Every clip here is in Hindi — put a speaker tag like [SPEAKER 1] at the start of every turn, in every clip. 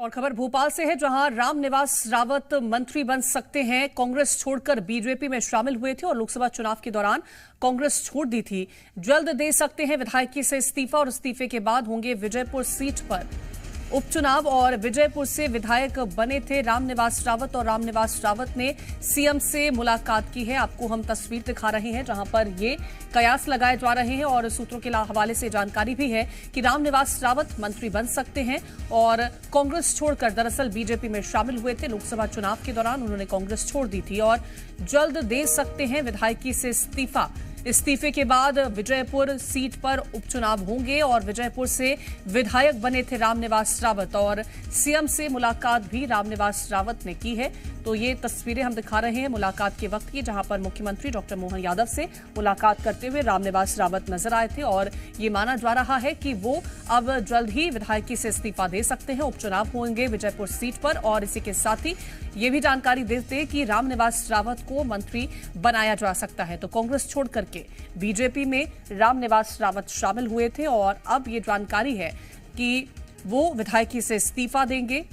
[SPEAKER 1] और खबर भोपाल से है, जहां रामनिवास रावत मंत्री बन सकते हैं। कांग्रेस छोड़कर बीजेपी में शामिल हुए थे और लोकसभा चुनाव के दौरान कांग्रेस छोड़ दी थी। जल्द दे सकते हैं विधायकी से इस्तीफा और इस्तीफे के बाद होंगे विजयपुर सीट पर उपचुनाव। और विजयपुर से विधायक बने थे रामनिवास रावत और रामनिवास रावत ने सीएम से मुलाकात की है। आपको हम तस्वीर दिखा रहे हैं जहां पर ये कयास लगाए जा रहे हैं और सूत्रों के हवाले से जानकारी भी है कि रामनिवास रावत मंत्री बन सकते हैं और कांग्रेस छोड़कर दरअसल बीजेपी में शामिल हुए थे। लोकसभा चुनाव के दौरान उन्होंने कांग्रेस छोड़ दी थी और जल्द दे सकते हैं विधायकी से इस्तीफा। इस्तीफे के बाद विजयपुर सीट पर उपचुनाव होंगे और विजयपुर से विधायक बने थे रामनिवास रावत और सीएम से मुलाकात भी रामनिवास रावत ने की है। तो ये तस्वीरें हम दिखा रहे हैं मुलाकात के वक्त की, जहां पर मुख्यमंत्री डॉक्टर मोहन यादव से मुलाकात करते हुए रामनिवास रावत नजर आए थे और ये माना जा रहा है कि वो अब जल्द ही विधायकी से इस्तीफा दे सकते हैं। उपचुनाव होंगे विजयपुर सीट पर और इसी के साथ ही ये भी जानकारी देते हैं कि रामनिवास रावत को मंत्री बनाया जा सकता है। तो कांग्रेस छोड़ करके बीजेपी में रामनिवास रावत शामिल हुए थे और अब ये जानकारी है कि वो विधायकी से इस्तीफा देंगे।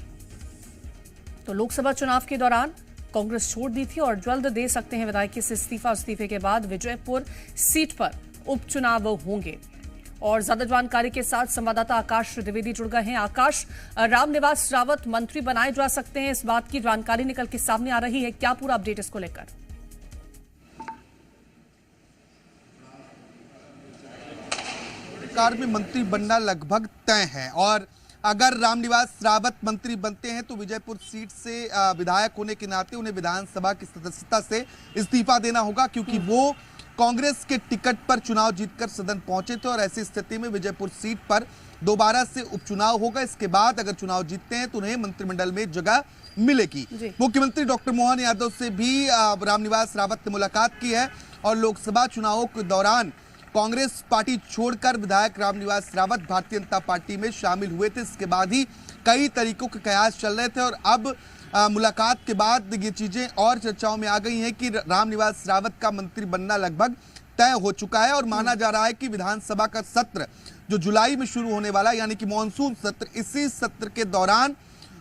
[SPEAKER 1] तो लोकसभा चुनाव के दौरान कांग्रेस छोड़ दी थी और जल्द दे सकते हैं विधायकी से इस्तीफा। इस्तीफे के बाद विजयपुर सीट पर उपचुनाव होंगे। और ज्यादा जानकारी के साथ संवाददाता आकाश द्विवेदी जुड़ गए हैं। आकाश, रामनिवास रावत मंत्री बनाए जा सकते हैं, इस बात की जानकारी निकल के सामने आ रही है, क्या पूरा अपडेट इसको लेकर?
[SPEAKER 2] सरकार में मंत्री बनना लगभग तय है और अगर रामनिवास रावत मंत्री बनते हैं तो विजयपुर सीट से विधायक होने के नाते उन्हें विधानसभा की सदस्यता से इस्तीफा देना होगा, क्योंकि वो कांग्रेस के टिकट पर चुनाव जीतकर सदन पहुंचे थे और ऐसी स्थिति में विजयपुर सीट पर दोबारा से उपचुनाव होगा। इसके बाद अगर चुनाव जीतते हैं तो उन्हें मंत्रिमंडल में जगह मिलेगी। मुख्यमंत्री डॉक्टर मोहन यादव से भी रामनिवास रावत ने मुलाकात की है और लोकसभा चुनावों के दौरान कांग्रेस पार्टी छोड़कर विधायक रामनिवास रावत भारतीय जनता पार्टी में शामिल हुए थे। इसके बाद ही कई तरीकों के कयास चल रहे थे और अब मुलाकात के बाद ये चीजें और चर्चाओं में आ गई हैं कि रामनिवास रावत का मंत्री बनना लगभग तय हो चुका है और माना जा रहा है कि विधानसभा का सत्र जो जुलाई में शुरू होने वाला यानी कि मानसून सत्र, इसी सत्र के दौरान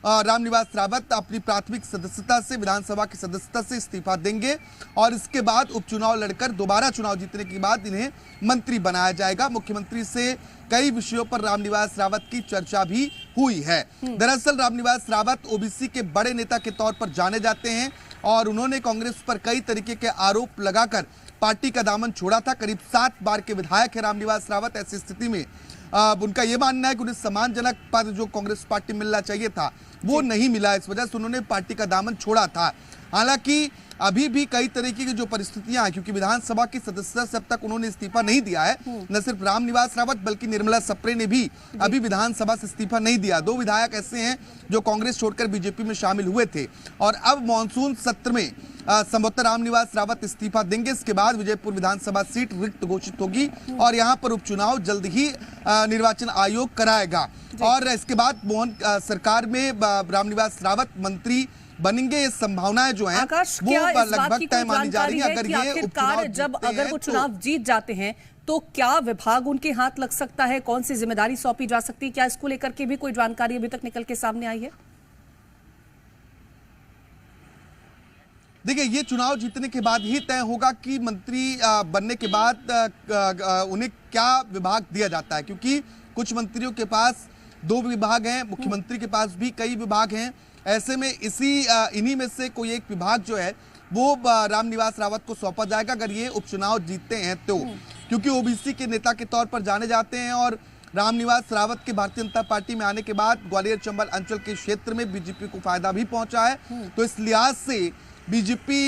[SPEAKER 2] रामनिवास रावत अपनी प्राथमिक सदस्यता से विधानसभा की सदस्यता से इस्तीफा देंगे और इसके बाद उपचुनाव लड़कर दोबारा चुनाव जीतने के बाद इन्हें मंत्री बनाया जाएगा। मुख्यमंत्री से कई विषयों पर रामनिवास रावत की चर्चा भी हुई है। दरअसल रामनिवास रावत ओबीसी के बड़े नेता के तौर पर जाने जाते हैं और उन्होंने कांग्रेस पर कई तरीके के आरोप लगाकर पार्टी का दामन छोड़ा था। करीब 7 बार के विधायक है रामनिवास रावत। ऐसी स्थिति में उनका यह मानना है कि उन्हें सम्मानजनक पद जो कांग्रेस पार्टी मिलना चाहिए था वो नहीं मिला, इस वजह से उन्होंने पार्टी का दामन छोड़ा था। हालांकि अभी भी कई तरीके की जो परिस्थितियां हैं, क्योंकि विधानसभा की सदस्यता से अब तक उन्होंने इस्तीफा नहीं दिया है, न सिर्फ रामनिवास रावत बल्कि निर्मला सप्रे ने भी अभी विधानसभा से इस्तीफा नहीं दिया। 2 विधायक ऐसे हैं जो कांग्रेस छोड़कर बीजेपी में शामिल हुए थे और अब मानसून सत्र में संभवतः रामनिवास रावत इस्तीफा देंगे। इसके बाद विजयपुर विधानसभा सीट रिक्त घोषित होगी और यहां पर उपचुनाव जल्द ही निर्वाचन आयोग कराएगा और इसके बाद मोहन सरकार में रामनिवास रावत मंत्री बनेंगे। ये संभावनाएं जो हैं वो लगभग तय मानी जा रही है। अगर ये उपचुनाव
[SPEAKER 1] जब अगर वो चुनाव जीत जाते हैं तो क्या विभाग उनके हाथ लग सकता है, कौन सी जिम्मेदारी सौंपी जा सकती है, क्या इसको लेकर के भी कोई जानकारी अभी तक निकल के सामने आई है?
[SPEAKER 2] देखिए, ये चुनाव जीतने के बाद ही तय होगा कि मंत्री बनने के बाद उन्हें क्या विभाग दिया जाता है, क्योंकि कुछ मंत्रियों के पास 2 विभाग हैं, मुख्यमंत्री के पास भी कई विभाग हैं। ऐसे में इन्हीं में से कोई एक विभाग जो है वो रामनिवास रावत को सौंपा जाएगा अगर ये उपचुनाव जीतते हैं तो, क्योंकि ओबीसी के नेता के तौर पर जाने जाते हैं और रामनिवास रावत के भारतीय जनता पार्टी में आने के बाद ग्वालियर चंबल अंचल के क्षेत्र में बीजेपी को फायदा भी पहुंचा है। तो इस लिहाज से बीजेपी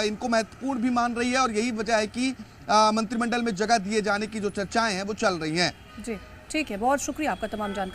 [SPEAKER 2] इनको महत्वपूर्ण भी मान रही है और यही वजह है कि मंत्रिमंडल में जगह दिए जाने की जो चर्चाएं हैं वो चल रही हैं।
[SPEAKER 1] जी ठीक है, बहुत शुक्रिया आपका तमाम जानकारी।